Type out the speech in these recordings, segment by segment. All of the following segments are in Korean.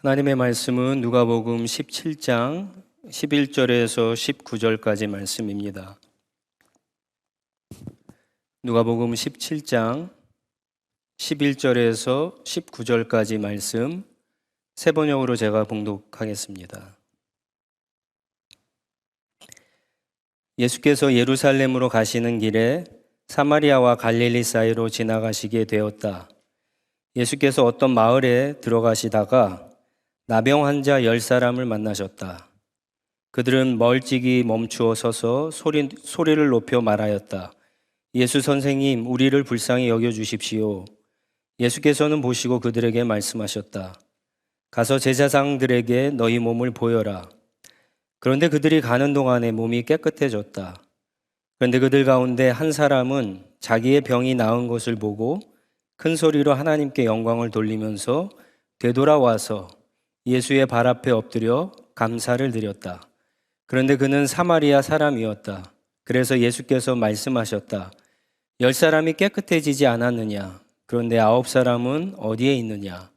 하나님의 말씀은 누가복음 17장 11절에서 19절까지 말씀입니다. 누가복음 17장 11절에서 19절까지 말씀 세 번역으로 제가 봉독하겠습니다. 예수께서 예루살렘으로 가시는 길에 사마리아와 갈릴리 사이로 지나가시게 되었다. 예수께서 어떤 마을에 들어가시다가 나병 환자 10사람을 만나셨다. 그들은 멀찍이 멈추어 서서 소리를 높여 말하였다. 예수 선생님, 우리를 불쌍히 여겨주십시오. 예수께서는 보시고 그들에게 말씀하셨다. 가서 제사장들에게 너희 몸을 보여라. 그런데 그들이 가는 동안에 몸이 깨끗해졌다. 그런데 그들 가운데 한 사람은 자기의 병이 나은 것을 보고 큰 소리로 하나님께 영광을 돌리면서 되돌아와서 예수의 발 앞에 엎드려 감사를 드렸다. 그런데 그는 사마리아 사람이었다. 그래서 예수께서 말씀하셨다. 10사람이 깨끗해지지 않았느냐? 그런데 9사람은 어디에 있느냐?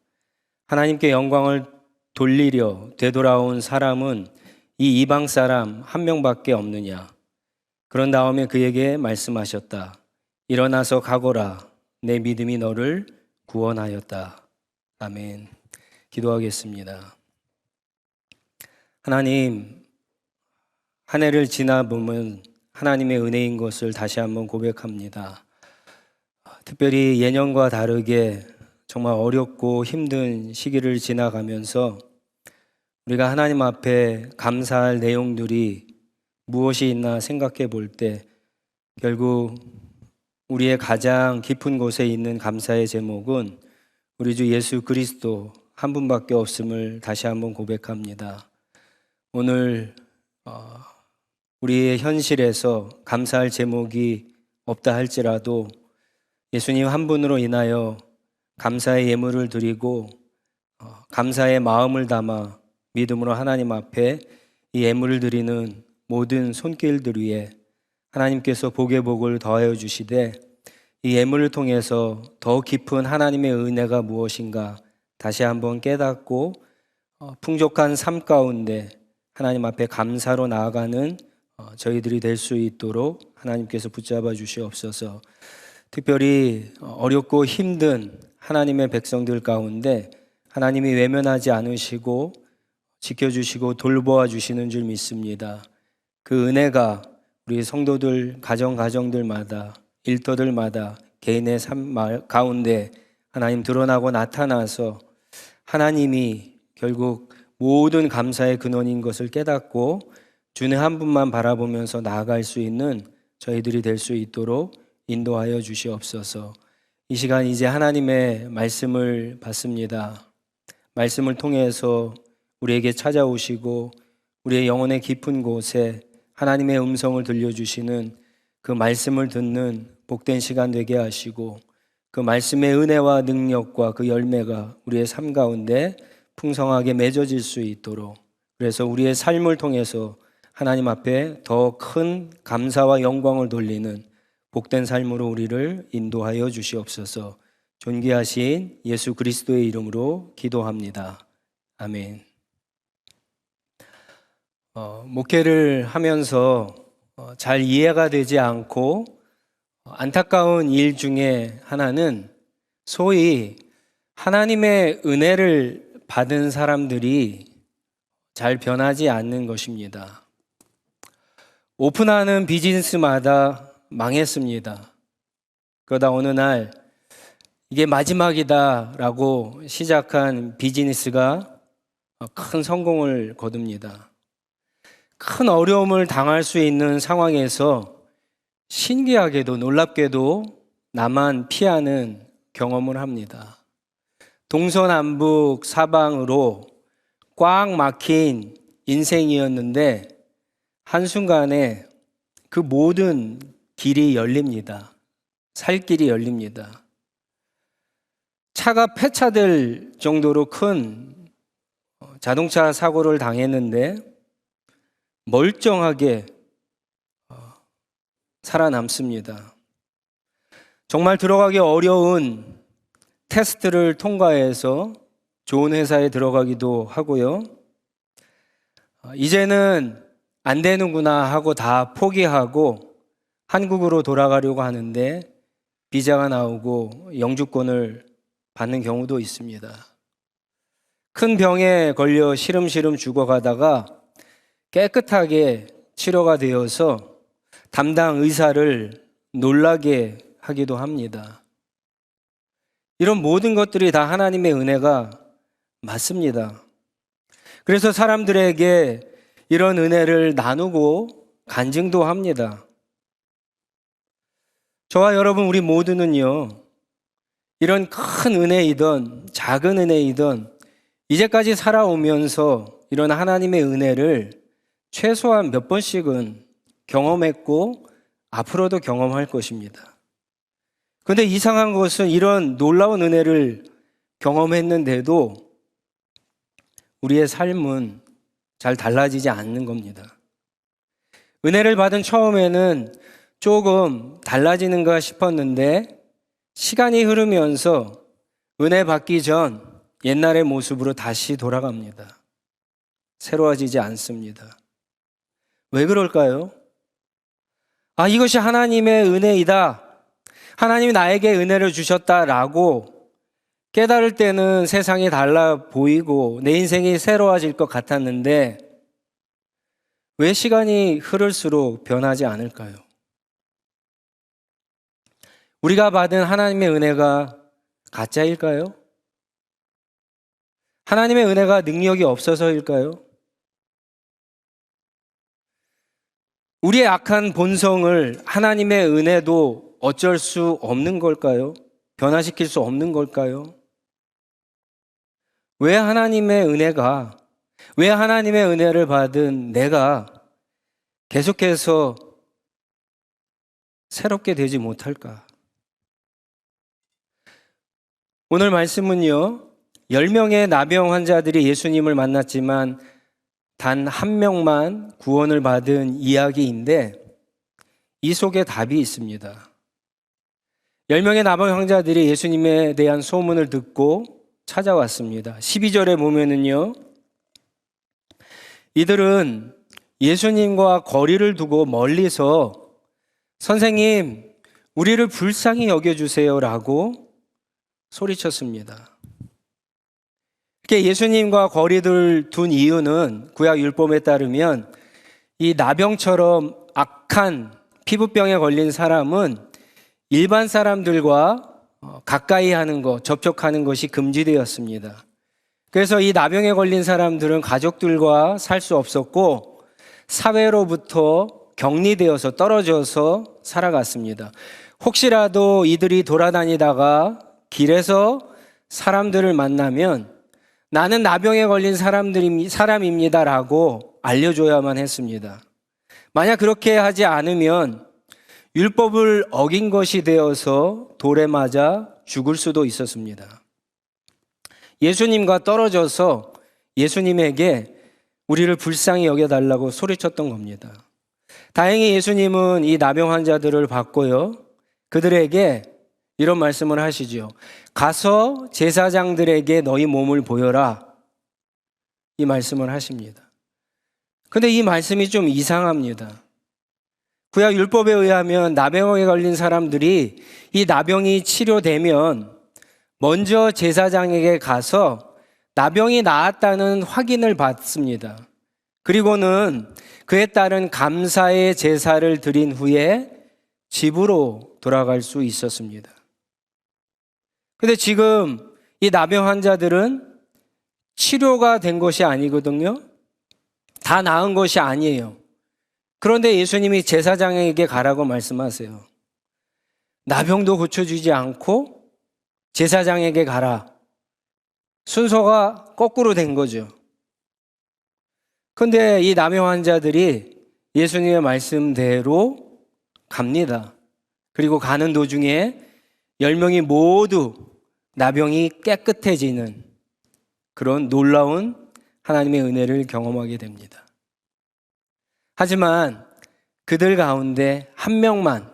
하나님께 영광을 돌리려 되돌아온 사람은 이 이방 사람 한 명밖에 없느냐? 그런 다음에 그에게 말씀하셨다. 일어나서 가거라. 내 믿음이 너를 구원하였다. 아멘. 기도하겠습니다. 하나님, 한 해를 지나보면 하나님의 은혜인 것을 다시 한번 고백합니다. 특별히 예년과 다르게 정말 어렵고 힘든 시기를 지나가면서 우리가 하나님 앞에 감사할 내용들이 무엇이 있나 생각해 볼 때 결국 우리의 가장 깊은 곳에 있는 감사의 제목은 우리 주 예수 그리스도 한 분밖에 없음을 다시 한번 고백합니다. 오늘 우리의 현실에서 감사할 제목이 없다 할지라도 예수님 한 분으로 인하여 감사의 예물을 드리고 감사의 마음을 담아 믿음으로 하나님 앞에 이 예물을 드리는 모든 손길들 위에 하나님께서 복의 복을 더하여 주시되 이 예물을 통해서 더 깊은 하나님의 은혜가 무엇인가 다시 한번 깨닫고 풍족한 삶 가운데 하나님 앞에 감사로 나아가는 저희들이 될 수 있도록 하나님께서 붙잡아 주시옵소서. 특별히 어렵고 힘든 하나님의 백성들 가운데 하나님이 외면하지 않으시고 지켜주시고 돌보아 주시는 줄 믿습니다. 그 은혜가 우리 성도들 가정들마다 일터들마다 개인의 삶 가운데 하나님 드러나고 나타나서 하나님이 결국 모든 감사의 근원인 것을 깨닫고 주님 한 분만 바라보면서 나아갈 수 있는 저희들이 될 수 있도록 인도하여 주시옵소서. 이 시간 이제 하나님의 말씀을 받습니다. 말씀을 통해서 우리에게 찾아오시고 우리의 영혼의 깊은 곳에 하나님의 음성을 들려주시는 그 말씀을 듣는 복된 시간 되게 하시고 그 말씀의 은혜와 능력과 그 열매가 우리의 삶 가운데 풍성하게 맺어질 수 있도록, 그래서 우리의 삶을 통해서 하나님 앞에 더 큰 감사와 영광을 돌리는 복된 삶으로 우리를 인도하여 주시옵소서. 존귀하신 예수 그리스도의 이름으로 기도합니다. 아멘. 목회를 하면서 잘 이해가 되지 않고 안타까운 일 중에 하나는 소위 하나님의 은혜를 받은 사람들이 잘 변하지 않는 것입니다. 오픈하는 비즈니스마다 망했습니다. 그러다 어느 날 이게 마지막이다라고 시작한 비즈니스가 큰 성공을 거둡니다. 큰 어려움을 당할 수 있는 상황에서 신기하게도 놀랍게도 나만 피하는 경험을 합니다. 동서남북 사방으로 꽉 막힌 인생이었는데 한순간에 그 모든 길이 열립니다. 살 길이 열립니다. 차가 폐차될 정도로 큰 자동차 사고를 당했는데 멀쩡하게 살아남습니다. 정말 들어가기 어려운 테스트를 통과해서 좋은 회사에 들어가기도 하고요. 이제는 안 되는구나 하고 다 포기하고 한국으로 돌아가려고 하는데 비자가 나오고 영주권을 받는 경우도 있습니다. 큰 병에 걸려 시름시름 죽어가다가 깨끗하게 치료가 되어서 담당 의사를 놀라게 하기도 합니다. 이런 모든 것들이 다 하나님의 은혜가 맞습니다. 그래서 사람들에게 이런 은혜를 나누고 간증도 합니다. 저와 여러분 우리 모두는요, 이런 큰 은혜이든 작은 은혜이든 이제까지 살아오면서 이런 하나님의 은혜를 최소한 몇 번씩은 경험했고 앞으로도 경험할 것입니다. 그런데 이상한 것은 이런 놀라운 은혜를 경험했는데도 우리의 삶은 잘 달라지지 않는 겁니다. 은혜를 받은 처음에는 조금 달라지는가 싶었는데 시간이 흐르면서 은혜 받기 전 옛날의 모습으로 다시 돌아갑니다. 새로워지지 않습니다. 왜 그럴까요? 이것이 하나님의 은혜이다. 하나님이 나에게 은혜를 주셨다라고 깨달을 때는 세상이 달라 보이고 내 인생이 새로워질 것 같았는데 왜 시간이 흐를수록 변하지 않을까요? 우리가 받은 하나님의 은혜가 가짜일까요? 하나님의 은혜가 능력이 없어서일까요? 우리의 악한 본성을 하나님의 은혜도 어쩔 수 없는 걸까요? 변화시킬 수 없는 걸까요? 왜 하나님의 은혜를 받은 내가 계속해서 새롭게 되지 못할까? 오늘 말씀은요, 10명의 나병 환자들이 예수님을 만났지만 단 한 명만 구원을 받은 이야기인데 이 속에 답이 있습니다. 10명의 나병 환자들이 예수님에 대한 소문을 듣고 찾아왔습니다. 12절에 보면은요, 이들은 예수님과 거리를 두고 멀리서 선생님, 우리를 불쌍히 여겨주세요라고 소리쳤습니다. 예수님과 거리를 둔 이유는 구약 율법에 따르면 이 나병처럼 악한 피부병에 걸린 사람은 일반 사람들과 가까이 하는 것, 접촉하는 것이 금지되었습니다. 그래서 이 나병에 걸린 사람들은 가족들과 살 수 없었고 사회로부터 격리되어서 떨어져서 살아갔습니다. 혹시라도 이들이 돌아다니다가 길에서 사람들을 만나면 나는 나병에 걸린 사람입니다라고 알려줘야만 했습니다. 만약 그렇게 하지 않으면 율법을 어긴 것이 되어서 돌에 맞아 죽을 수도 있었습니다. 예수님과 떨어져서 예수님에게 우리를 불쌍히 여겨달라고 소리쳤던 겁니다. 다행히 예수님은 이 나병 환자들을 봤고요, 그들에게 이런 말씀을 하시죠. 가서 제사장들에게 너희 몸을 보여라. 이 말씀을 하십니다. 근데 이 말씀이 좀 이상합니다. 구약 율법에 의하면 나병에 걸린 사람들이 이 나병이 치료되면 먼저 제사장에게 가서 나병이 나았다는 확인을 받습니다. 그리고는 그에 따른 감사의 제사를 드린 후에 집으로 돌아갈 수 있었습니다. 근데 지금 이 나병 환자들은 치료가 된 것이 아니거든요. 다 나은 것이 아니에요. 그런데 예수님이 제사장에게 가라고 말씀하세요. 나병도 고쳐주지 않고 제사장에게 가라. 순서가 거꾸로 된 거죠. 그런데 이 나병 환자들이 예수님의 말씀대로 갑니다. 그리고 가는 도중에 10명이 모두 나병이 깨끗해지는 그런 놀라운 하나님의 은혜를 경험하게 됩니다. 하지만 그들 가운데 한 명만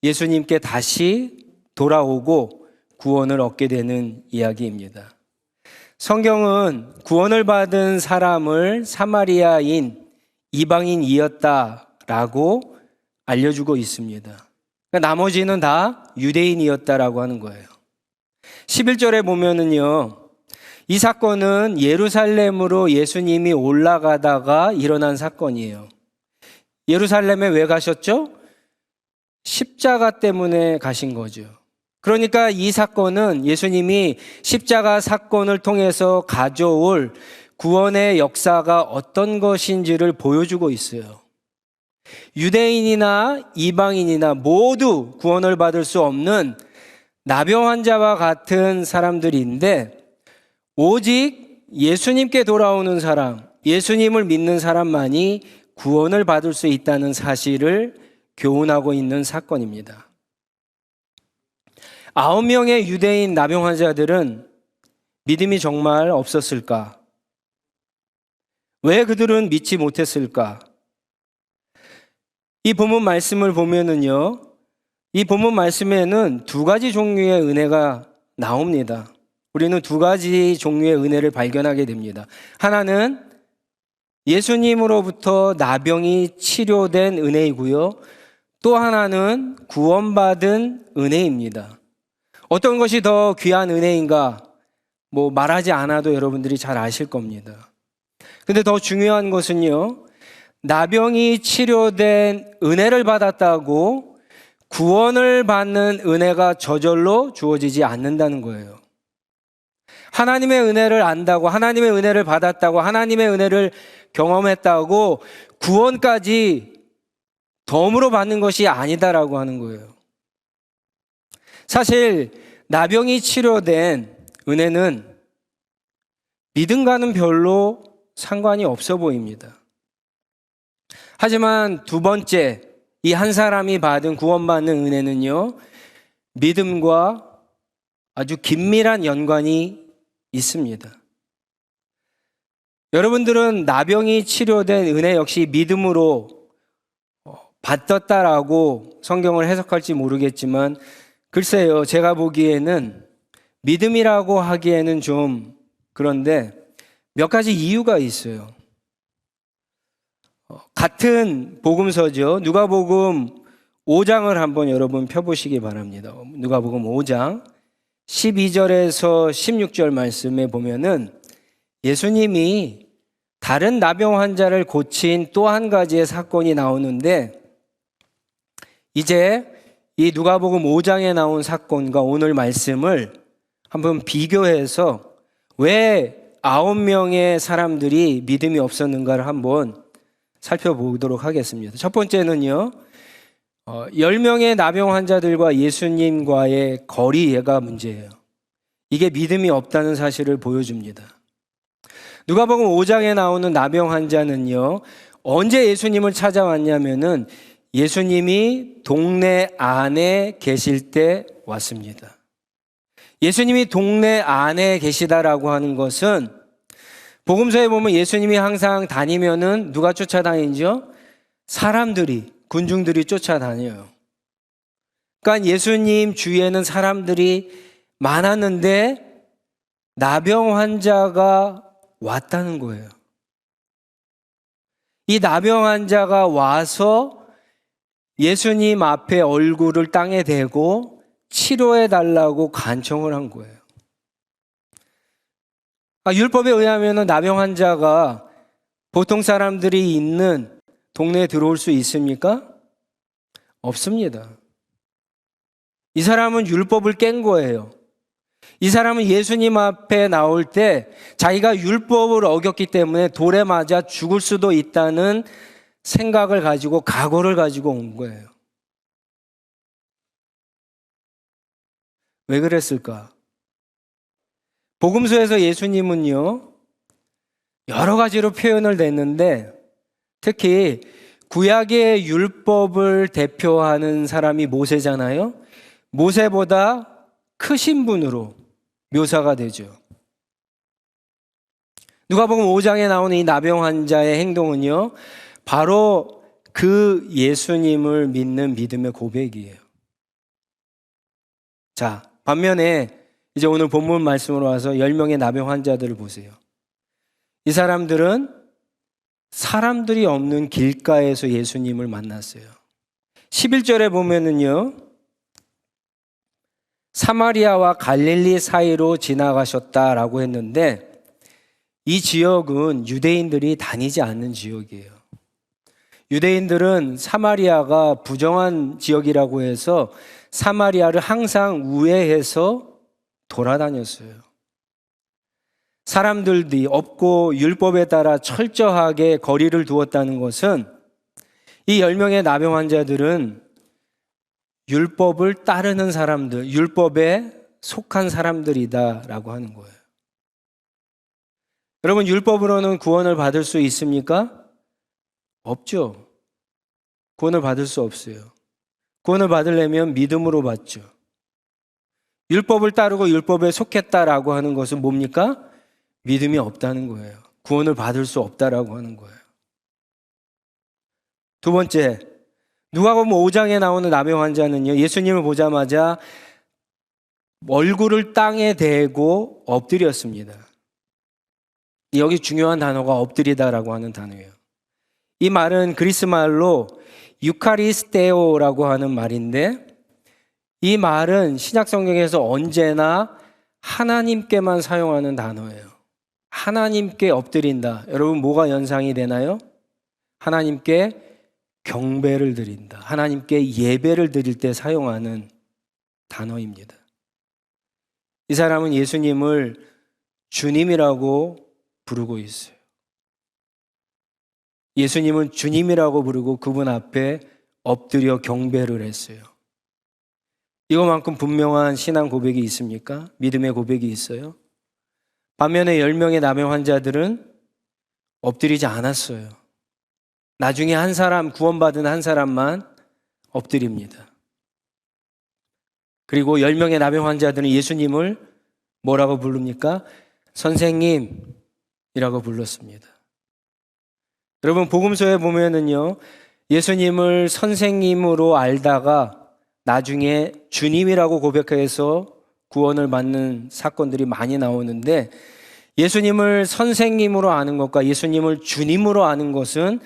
예수님께 다시 돌아오고 구원을 얻게 되는 이야기입니다. 성경은 구원을 받은 사람을 사마리아인 이방인이었다라고 알려주고 있습니다. 그러니까 나머지는 다 유대인이었다라고 하는 거예요. 11절에 보면은요, 이 사건은 예루살렘으로 예수님이 올라가다가 일어난 사건이에요. 예루살렘에 왜 가셨죠? 십자가 때문에 가신 거죠. 그러니까 이 사건은 예수님이 십자가 사건을 통해서 가져올 구원의 역사가 어떤 것인지를 보여주고 있어요. 유대인이나 이방인이나 모두 구원을 받을 수 없는 나병 환자와 같은 사람들인데, 오직 예수님께 돌아오는 사람, 예수님을 믿는 사람만이 구원을 받을 수 있다는 사실을 교훈하고 있는 사건입니다. 9명의 유대인 나병 환자들은 믿음이 정말 없었을까? 왜 그들은 믿지 못했을까? 이 본문 말씀을 보면은요, 이 본문 말씀에는 두 가지 종류의 은혜가 나옵니다. 우리는 두 가지 종류의 은혜를 발견하게 됩니다. 하나는 예수님으로부터 나병이 치료된 은혜이고요. 또 하나는 구원받은 은혜입니다. 어떤 것이 더 귀한 은혜인가? 말하지 않아도 여러분들이 잘 아실 겁니다. 근데 더 중요한 것은요, 나병이 치료된 은혜를 받았다고 구원을 받는 은혜가 저절로 주어지지 않는다는 거예요. 하나님의 은혜를 안다고, 하나님의 은혜를 받았다고, 하나님의 은혜를 경험했다고 구원까지 덤으로 받는 것이 아니다라고 하는 거예요. 사실 나병이 치료된 은혜는 믿음과는 별로 상관이 없어 보입니다. 하지만 두 번째, 이 한 사람이 받은 구원받는 은혜는요, 믿음과 아주 긴밀한 연관이 있습니다. 여러분들은 나병이 치료된 은혜 역시 믿음으로 받았다라고 성경을 해석할지 모르겠지만, 글쎄요, 제가 보기에는 믿음이라고 하기에는 좀 그런데 몇 가지 이유가 있어요. 같은 복음서죠. 누가복음 5장을 한번 여러분 펴보시기 바랍니다. 누가복음 5장 12절에서 16절 말씀에 보면은 예수님이 다른 나병 환자를 고친 또 한 가지의 사건이 나오는데, 이제 이 누가복음 5장에 나온 사건과 오늘 말씀을 한번 비교해서 왜 9명의 사람들이 믿음이 없었는가를 한번 살펴보도록 하겠습니다. 첫 번째는요, 10명의 나병 환자들과 예수님과의 거리가 문제예요. 이게 믿음이 없다는 사실을 보여줍니다. 누가복음 5장에 나오는 나병 환자는요, 언제 예수님을 찾아왔냐면은 예수님이 동네 안에 계실 때 왔습니다. 예수님이 동네 안에 계시다라고 하는 것은, 복음서에 보면 예수님이 항상 다니면은 누가 쫓아다니죠? 사람들이, 군중들이 쫓아다녀요. 그러니까 예수님 주위에는 사람들이 많았는데 나병 환자가 왔다는 거예요. 이 나병 환자가 와서 예수님 앞에 얼굴을 땅에 대고 치료해 달라고 간청을 한 거예요. 율법에 의하면 나병 환자가 보통 사람들이 있는 동네에 들어올 수 있습니까? 없습니다. 이 사람은 율법을 깬 거예요. 이 사람은 예수님 앞에 나올 때 자기가 율법을 어겼기 때문에 돌에 맞아 죽을 수도 있다는 생각을 가지고, 각오를 가지고 온 거예요. 왜 그랬을까? 복음서에서 예수님은요, 여러 가지로 표현을 냈는데, 특히 구약의 율법을 대표하는 사람이 모세잖아요. 모세보다 크신 분으로 묘사가 되죠. 누가복음 5장에 나오는 이 나병 환자의 행동은요, 바로 그 예수님을 믿는 믿음의 고백이에요. 자, 반면에 이제 오늘 본문 말씀으로 와서 10명의 나병 환자들을 보세요. 이 사람들은 사람들이 없는 길가에서 예수님을 만났어요. 11절에 보면은요, 사마리아와 갈릴리 사이로 지나가셨다라고 했는데, 이 지역은 유대인들이 다니지 않는 지역이에요. 유대인들은 사마리아가 부정한 지역이라고 해서 사마리아를 항상 우회해서 돌아다녔어요. 사람들이 없고 율법에 따라 철저하게 거리를 두었다는 것은 이 10명의 나병 환자들은 율법을 따르는 사람들, 율법에 속한 사람들이다라고 하는 거예요. 여러분, 율법으로는 구원을 받을 수 있습니까? 없죠. 구원을 받을 수 없어요. 구원을 받으려면 믿음으로 받죠. 율법을 따르고 율법에 속했다라고 하는 것은 뭡니까? 믿음이 없다는 거예요. 구원을 받을 수 없다라고 하는 거예요. 두 번째, 누가복음 5장에 나오는 나병 환자는요, 예수님을 보자마자 얼굴을 땅에 대고 엎드렸습니다. 여기 중요한 단어가 엎드리다라고 하는 단어예요. 이 말은 그리스 말로 유카리스테오라고 하는 말인데, 이 말은 신약 성경에서 언제나 하나님께만 사용하는 단어예요. 하나님께 엎드린다. 여러분, 뭐가 연상이 되나요? 하나님께 경배를 드린다. 하나님께 예배를 드릴 때 사용하는 단어입니다. 이 사람은 예수님을 주님이라고 부르고 있어요. 예수님은 주님이라고 부르고 그분 앞에 엎드려 경배를 했어요. 이거만큼 분명한 신앙 고백이 있습니까? 믿음의 고백이 있어요? 반면에 10명의 나병 환자들은 엎드리지 않았어요. 나중에 한 사람, 구원받은 한 사람만 엎드립니다. 그리고 10명의 나병 환자들은 예수님을 뭐라고 부릅니까? 선생님이라고 불렀습니다. 여러분, 복음서에 보면은요, 예수님을 선생님으로 알다가 나중에 주님이라고 고백해서 구원을 받는 사건들이 많이 나오는데, 예수님을 선생님으로 아는 것과 예수님을 주님으로 아는 것은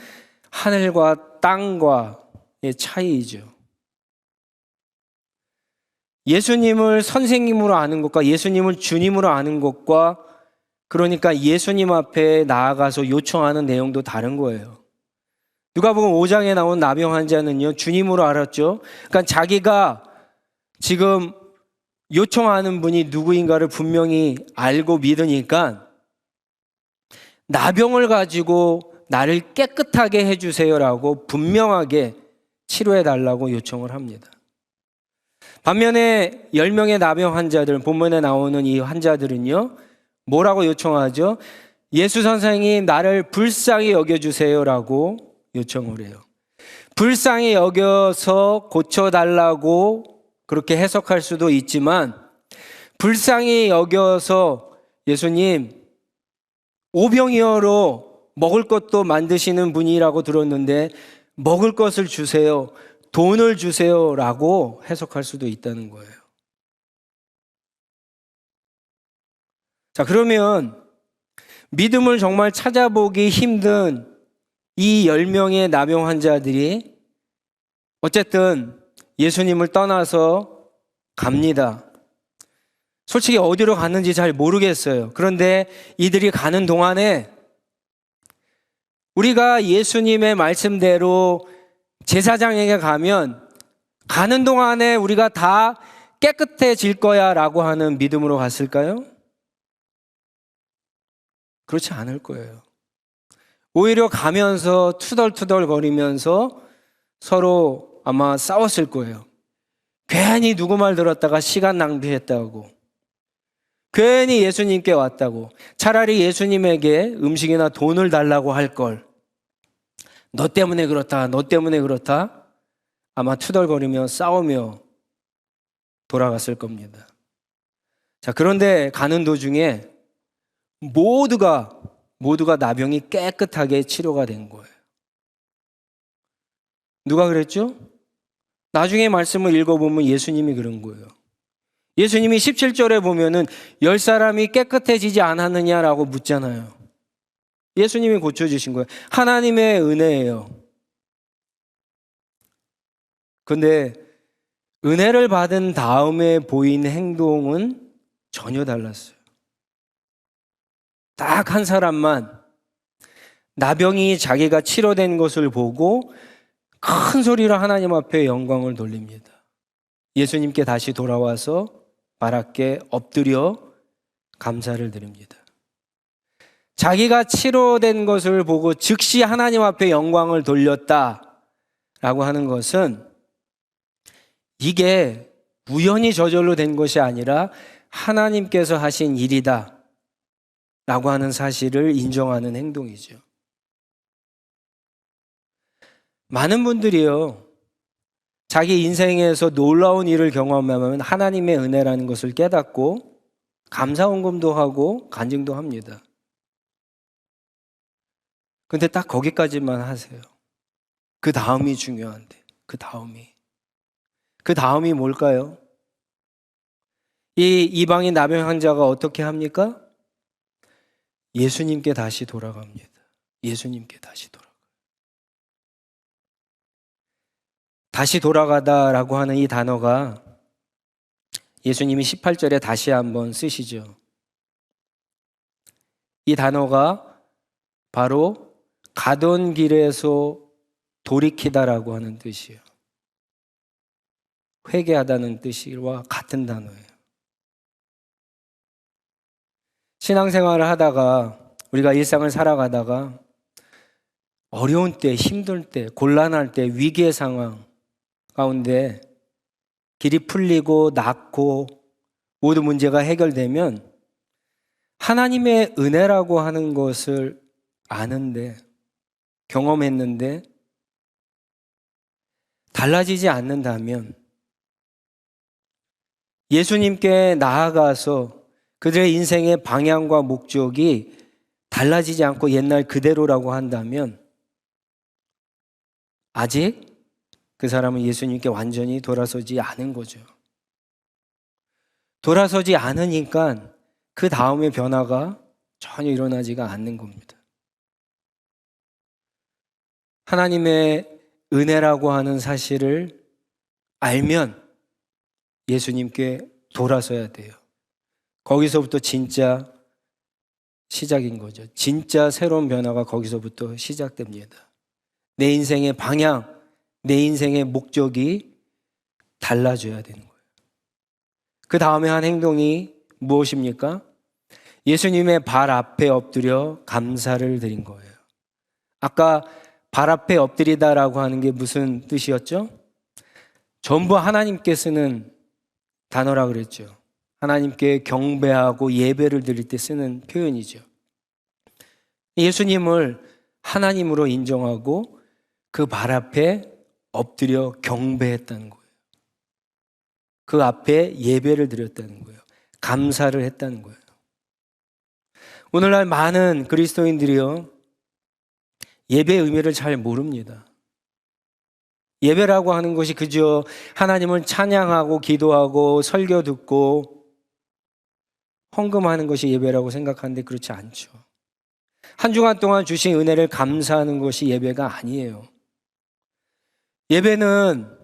하늘과 땅과의 차이이죠. 예수님을 선생님으로 아는 것과 예수님을 주님으로 아는 것과, 그러니까 예수님 앞에 나아가서 요청하는 내용도 다른 거예요. 누가복음 5장에 나온 나병 환자는요, 주님으로 알았죠. 그러니까 자기가 지금 요청하는 분이 누구인가를 분명히 알고 믿으니까 나병을 가지고 나를 깨끗하게 해주세요라고 분명하게 치료해달라고 요청을 합니다. 반면에 10명의 나병 환자들, 본문에 나오는 이 환자들은요, 뭐라고 요청하죠? 예수 선생님, 나를 불쌍히 여겨주세요라고 요청을 해요. 불쌍히 여겨서 고쳐달라고 그렇게 해석할 수도 있지만, 불쌍히 여겨서 예수님, 오병이어로 먹을 것도 만드시는 분이라고 들었는데 먹을 것을 주세요, 돈을 주세요라고 해석할 수도 있다는 거예요. 자, 그러면 믿음을 정말 찾아보기 힘든 이 10명의 나병 환자들이 어쨌든 예수님을 떠나서 갑니다. 솔직히 어디로 갔는지 잘 모르겠어요. 그런데 이들이 가는 동안에 우리가 예수님의 말씀대로 제사장에게 가면 가는 동안에 우리가 다 깨끗해질 거야 라고 하는 믿음으로 갔을까요? 그렇지 않을 거예요. 오히려 가면서 투덜투덜 거리면서 서로 아마 싸웠을 거예요. 괜히 누구 말 들었다가 시간 낭비했다고, 괜히 예수님께 왔다고, 차라리 예수님에게 음식이나 돈을 달라고 할 걸, 너 때문에 그렇다, 너 때문에 그렇다, 아마 투덜거리며 싸우며 돌아갔을 겁니다. 자, 그런데 가는 도중에 모두가 나병이 깨끗하게 치료가 된 거예요. 누가 그랬죠? 나중에 말씀을 읽어보면 예수님이 그런 거예요. 예수님이 17절에 보면은 10사람이 깨끗해지지 않았느냐라고 묻잖아요. 예수님이 고쳐주신 거예요. 하나님의 은혜예요. 근데 은혜를 받은 다음에 보인 행동은 전혀 달랐어요. 딱 한 사람만 나병이 자기가 치료된 것을 보고 큰 소리로 하나님 앞에 영광을 돌립니다. 예수님께 다시 돌아와서 발 앞에 엎드려 감사를 드립니다. 자기가 치료된 것을 보고 즉시 하나님 앞에 영광을 돌렸다라고 하는 것은 이게 우연히 저절로 된 것이 아니라 하나님께서 하신 일이다 라고 하는 사실을 인정하는 행동이죠. 많은 분들이요, 자기 인생에서 놀라운 일을 경험하면 하나님의 은혜라는 것을 깨닫고 감사원금도 하고 간증도 합니다. 근데 딱 거기까지만 하세요. 그 다음이 중요한데, 그 다음이 뭘까요? 이 이방인 나병 환자가 어떻게 합니까? 예수님께 다시 돌아갑니다. 예수님께 다시 돌아가요. 다시 돌아가다라고 하는 이 단어가 예수님이 18절에 다시 한번 쓰시죠. 이 단어가 바로 가던 길에서 돌이키다라고 하는 뜻이에요. 회개하다는 뜻과 같은 단어예요. 신앙생활을 하다가 우리가 일상을 살아가다가 어려운 때, 힘들 때, 곤란할 때, 위기의 상황 가운데 길이 풀리고 낫고 모든 문제가 해결되면 하나님의 은혜라고 하는 것을 아는데, 경험했는데 달라지지 않는다면 예수님께 나아가서 그들의 인생의 방향과 목적이 달라지지 않고 옛날 그대로라고 한다면 아직 그 사람은 예수님께 완전히 돌아서지 않은 거죠. 돌아서지 않으니까 그 다음의 변화가 전혀 일어나지가 않는 겁니다. 하나님의 은혜라고 하는 사실을 알면 예수님께 돌아서야 돼요. 거기서부터 진짜 시작인 거죠. 진짜 새로운 변화가 거기서부터 시작됩니다. 내 인생의 방향, 내 인생의 목적이 달라져야 되는 거예요. 그 다음에 한 행동이 무엇입니까? 예수님의 발 앞에 엎드려 감사를 드린 거예요. 아까 발 앞에 엎드리다라고 하는 게 무슨 뜻이었죠? 전부 하나님께 쓰는 단어라 그랬죠. 하나님께 경배하고 예배를 드릴 때 쓰는 표현이죠. 예수님을 하나님으로 인정하고 그 발 앞에 엎드려 경배했다는 거예요. 그 앞에 예배를 드렸다는 거예요. 감사를 했다는 거예요. 오늘날 많은 그리스도인들이요, 예배의 의미를 잘 모릅니다. 예배라고 하는 것이 그저 하나님을 찬양하고 기도하고 설교 듣고 헌금하는 것이 예배라고 생각하는데 그렇지 않죠. 한 주간 동안 주신 은혜를 감사하는 것이 예배가 아니에요. 예배는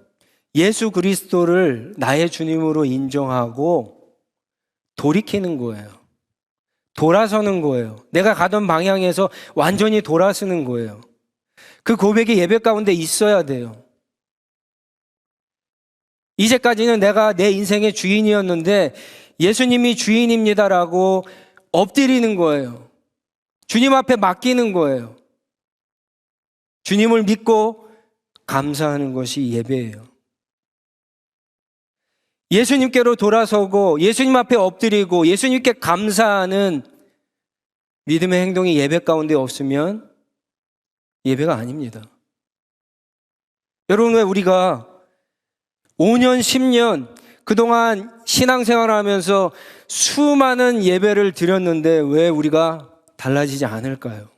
예수 그리스도를 나의 주님으로 인정하고 돌이키는 거예요. 돌아서는 거예요. 내가 가던 방향에서 완전히 돌아서는 거예요. 그 고백이 예배 가운데 있어야 돼요. 이제까지는 내가 내 인생의 주인이었는데 예수님이 주인입니다라고 엎드리는 거예요. 주님 앞에 맡기는 거예요. 주님을 믿고 감사하는 것이 예배예요. 예수님께로 돌아서고 예수님 앞에 엎드리고 예수님께 감사하는 믿음의 행동이 예배 가운데 없으면 예배가 아닙니다. 여러분, 왜 우리가 5년, 10년 그동안 신앙생활을 하면서 수많은 예배를 드렸는데 왜 우리가 달라지지 않을까요?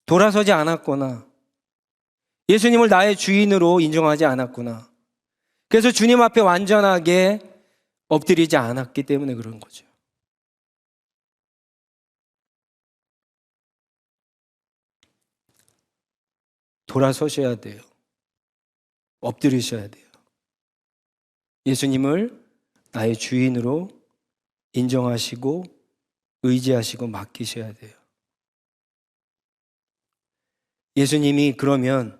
돌아서지 않았거나 예수님을 나의 주인으로 인정하지 않았구나. 그래서 주님 앞에 완전하게 엎드리지 않았기 때문에 그런 거죠. 돌아서셔야 돼요. 엎드리셔야 돼요. 예수님을 나의 주인으로 인정하시고 의지하시고 맡기셔야 돼요. 예수님이 그러면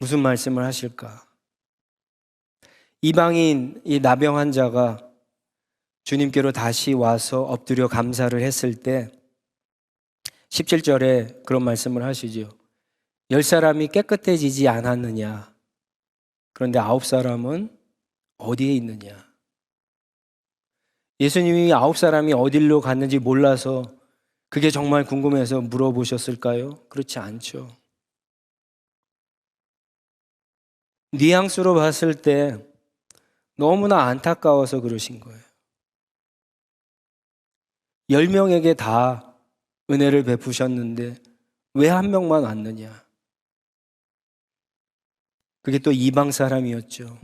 무슨 말씀을 하실까? 이방인 이 나병 환자가 주님께로 다시 와서 엎드려 감사를 했을 때 17절에 그런 말씀을 하시죠. 10사람이 깨끗해지지 않았느냐? 그런데 9사람은 어디에 있느냐? 예수님이 9사람이 어디로 갔는지 몰라서 그게 정말 궁금해서 물어보셨을까요? 그렇지 않죠. 뉘앙스로 봤을 때 너무나 안타까워서 그러신 거예요. 10명에게 다 은혜를 베푸셨는데 왜 한 명만 왔느냐? 그게 또 이방 사람이었죠.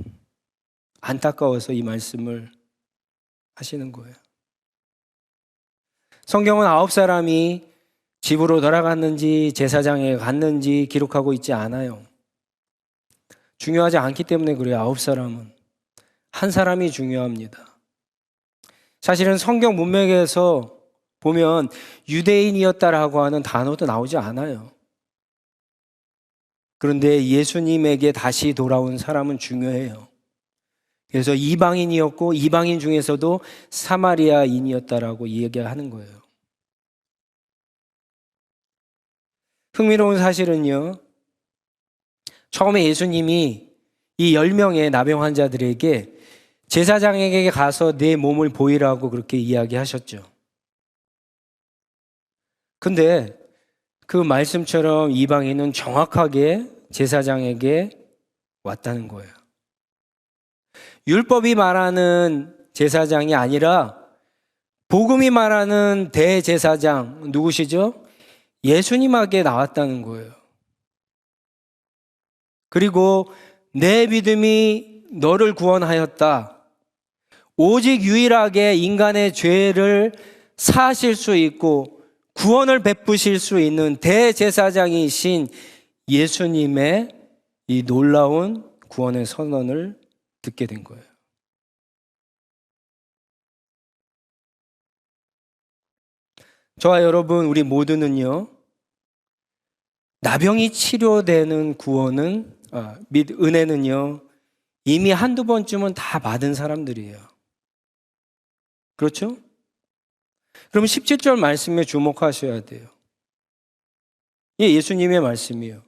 안타까워서 이 말씀을 하시는 거예요. 성경은 9사람이 집으로 돌아갔는지 제사장에 갔는지 기록하고 있지 않아요. 중요하지 않기 때문에 그래요. 9사람은. 한 사람이 중요합니다. 사실은 성경 문맥에서 보면 유대인이었다라고 하는 단어도 나오지 않아요. 그런데 예수님에게 다시 돌아온 사람은 중요해요. 그래서 이방인이었고 이방인 중에서도 사마리아인이었다라고 이야기하는 거예요. 흥미로운 사실은요. 처음에 예수님이 이 10명의 나병 환자들에게 제사장에게 가서 내 몸을 보이라고 그렇게 이야기하셨죠. 근데 그 말씀처럼 이방인은 정확하게 제사장에게 왔다는 거예요. 율법이 말하는 제사장이 아니라 복음이 말하는 대제사장 누구시죠? 예수님에게 나왔다는 거예요. 그리고 내 믿음이 너를 구원하였다. 오직 유일하게 인간의 죄를 사하실 수 있고 구원을 베푸실 수 있는 대제사장이신 예수님의 이 놀라운 구원의 선언을 듣게 된 거예요. 저와 여러분, 우리 모두는요, 나병이 치료되는 구원은, 및 은혜는요, 이미 한두 번쯤은 다 받은 사람들이에요. 그렇죠? 그럼 17절 말씀에 주목하셔야 돼요. 이 예수님의 말씀이에요.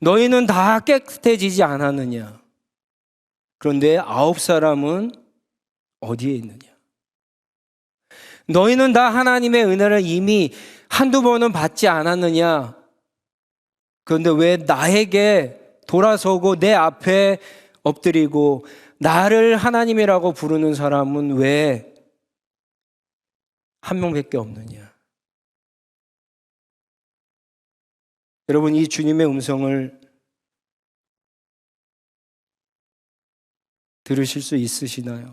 너희는 다 깨끗해지지 않았느냐? 그런데 9사람은 어디에 있느냐? 너희는 다 하나님의 은혜를 이미 한두 번은 받지 않았느냐? 그런데 왜 나에게 돌아서고 내 앞에 엎드리고 나를 하나님이라고 부르는 사람은 왜 한 명밖에 없느냐? 여러분, 이 주님의 음성을 들으실 수 있으시나요?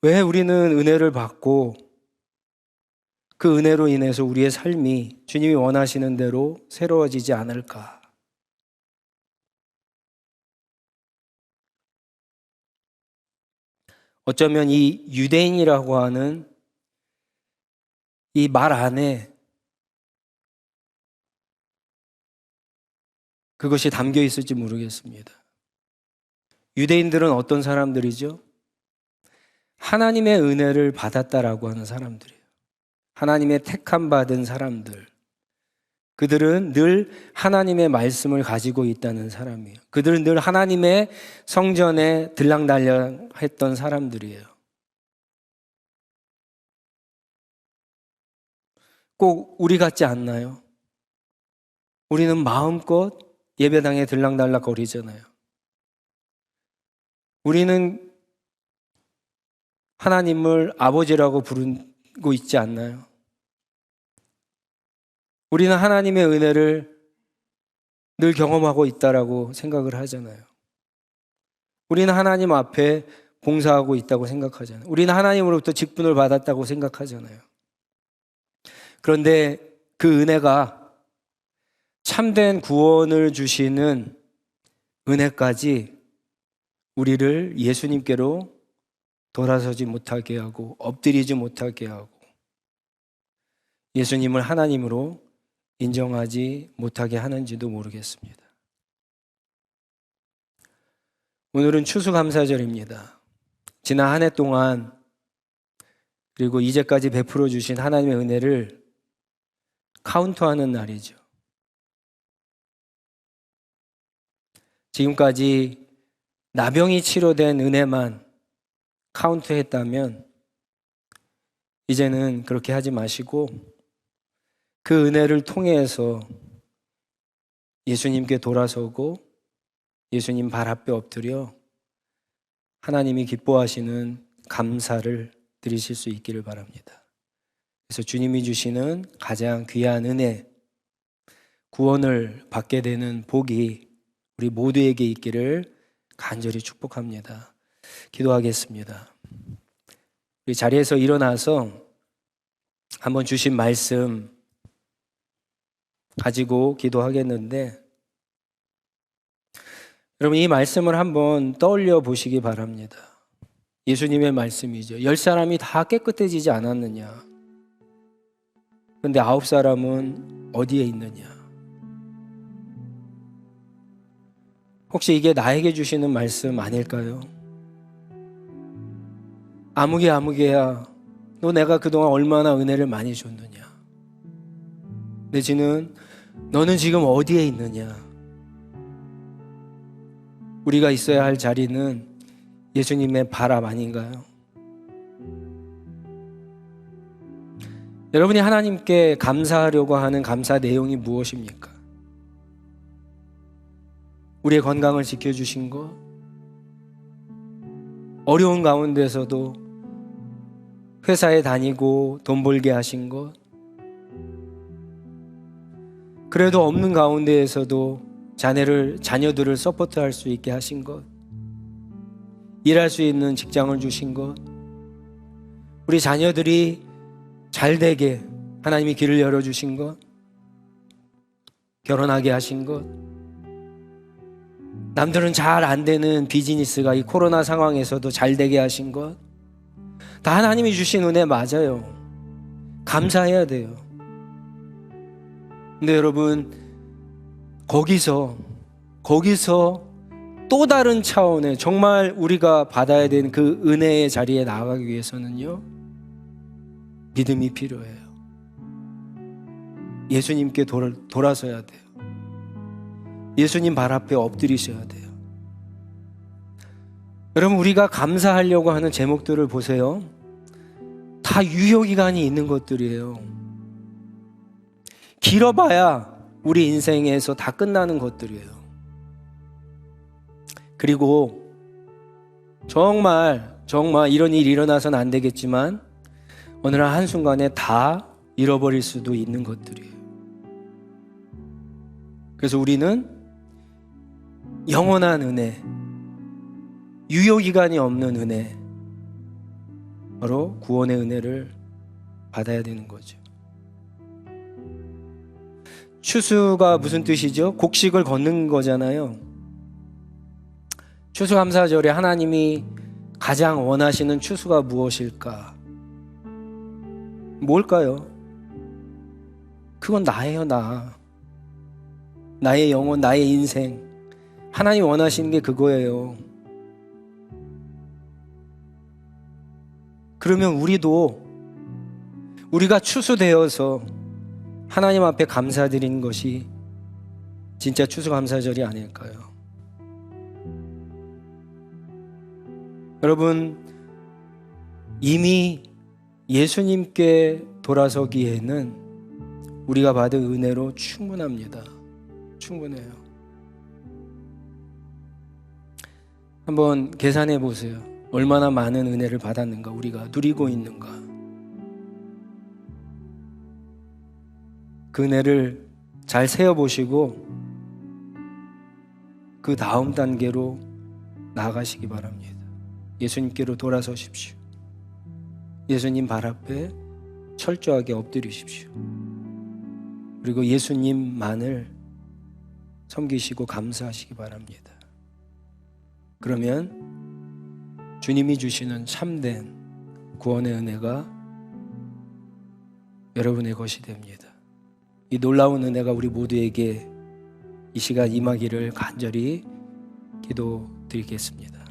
왜 우리는 은혜를 받고 그 은혜로 인해서 우리의 삶이 주님이 원하시는 대로 새로워지지 않을까? 어쩌면 이 유대인이라고 하는 이 말 안에 그것이 담겨 있을지 모르겠습니다. 유대인들은 어떤 사람들이죠? 하나님의 은혜를 받았다라고 하는 사람들이에요. 하나님의 택함 받은 사람들. 그들은 늘 하나님의 말씀을 가지고 있다는 사람이에요. 그들은 늘 하나님의 성전에 들락날락 했던 사람들이에요. 꼭 우리 같지 않나요? 우리는 마음껏 예배당에 들락날락 거리잖아요. 우리는 하나님을 아버지라고 부르고 있지 않나요? 우리는 하나님의 은혜를 늘 경험하고 있다라고 생각을 하잖아요. 우리는 하나님 앞에 봉사하고 있다고 생각하잖아요. 우리는 하나님으로부터 직분을 받았다고 생각하잖아요. 그런데 그 은혜가 참된 구원을 주시는 은혜까지 우리를 예수님께로 돌아서지 못하게 하고 엎드리지 못하게 하고 예수님을 하나님으로 인정하지 못하게 하는지도 모르겠습니다. 오늘은 추수감사절입니다. 지난 한 해 동안 그리고 이제까지 베풀어 주신 하나님의 은혜를 카운트하는 날이죠. 지금까지 나병이 치료된 은혜만 카운트했다면 이제는 그렇게 하지 마시고 그 은혜를 통해서 예수님께 돌아서고 예수님 발 앞에 엎드려 하나님이 기뻐하시는 감사를 드리실 수 있기를 바랍니다. 그래서 주님이 주시는 가장 귀한 은혜, 구원을 받게 되는 복이 우리 모두에게 있기를 간절히 축복합니다. 기도하겠습니다. 우리 자리에서 일어나서 한번 주신 말씀 가지고 기도하겠는데 여러분 이 말씀을 한번 떠올려 보시기 바랍니다. 예수님의 말씀이죠. 10사람이 다 깨끗해지지 않았느냐? 그런데 9사람은 어디에 있느냐? 혹시 이게 나에게 주시는 말씀 아닐까요? 아무개야 너 내가 그동안 얼마나 은혜를 많이 줬느냐? 내지는 너는 지금 어디에 있느냐? 우리가 있어야 할 자리는 예수님의 발 앞 아닌가요? 여러분이 하나님께 감사하려고 하는 감사 내용이 무엇입니까? 우리의 건강을 지켜주신 것, 어려운 가운데서도 회사에 다니고 돈 벌게 하신 것, 그래도 없는 가운데에서도 자녀들을 서포트할 수 있게 하신 것, 일할 수 있는 직장을 주신 것, 우리 자녀들이 잘 되게 하나님이 길을 열어주신 것, 결혼하게 하신 것, 남들은 잘 안 되는 비즈니스가 이 코로나 상황에서도 잘 되게 하신 것, 다 하나님이 주신 은혜 맞아요. 감사해야 돼요. 근데 여러분 거기서 또 다른 차원의 정말 우리가 받아야 되는 그 은혜의 자리에 나아가기 위해서는요, 믿음이 필요해요. 예수님께 돌아서야 돼요. 예수님 발 앞에 엎드리셔야 돼요. 여러분 우리가 감사하려고 하는 제목들을 보세요. 다 유효기간이 있는 것들이에요. 길어봐야 우리 인생에서 다 끝나는 것들이에요. 그리고 정말 이런 일이 일어나서는 안 되겠지만 어느 날 한순간에 다 잃어버릴 수도 있는 것들이에요. 그래서 우리는 영원한 은혜, 유효기간이 없는 은혜, 바로 구원의 은혜를 받아야 되는 거죠. 추수가 무슨 뜻이죠? 곡식을 걷는 거잖아요. 추수감사절에 하나님이 가장 원하시는 추수가 무엇일까? 뭘까요? 그건 나예요, 나. 나의 영혼, 나의 인생. 하나님 원하시는 게 그거예요. 그러면 우리가 추수되어서 하나님 앞에 감사드리는 것이 진짜 추수감사절이 아닐까요? 여러분, 이미 예수님께 돌아서기에는 우리가 받은 은혜로 충분합니다. 충분해요. 한번 계산해 보세요. 얼마나 많은 은혜를 받았는가, 우리가 누리고 있는가. 그 은혜를 잘 세어보시고 그 다음 단계로 나아가시기 바랍니다. 예수님께로 돌아서십시오. 예수님 발 앞에 철저하게 엎드리십시오. 그리고 예수님만을 섬기시고 감사하시기 바랍니다. 그러면 주님이 주시는 참된 구원의 은혜가 여러분의 것이 됩니다. 이 놀라운 은혜가 우리 모두에게 이 시간 임하기를 간절히 기도드리겠습니다.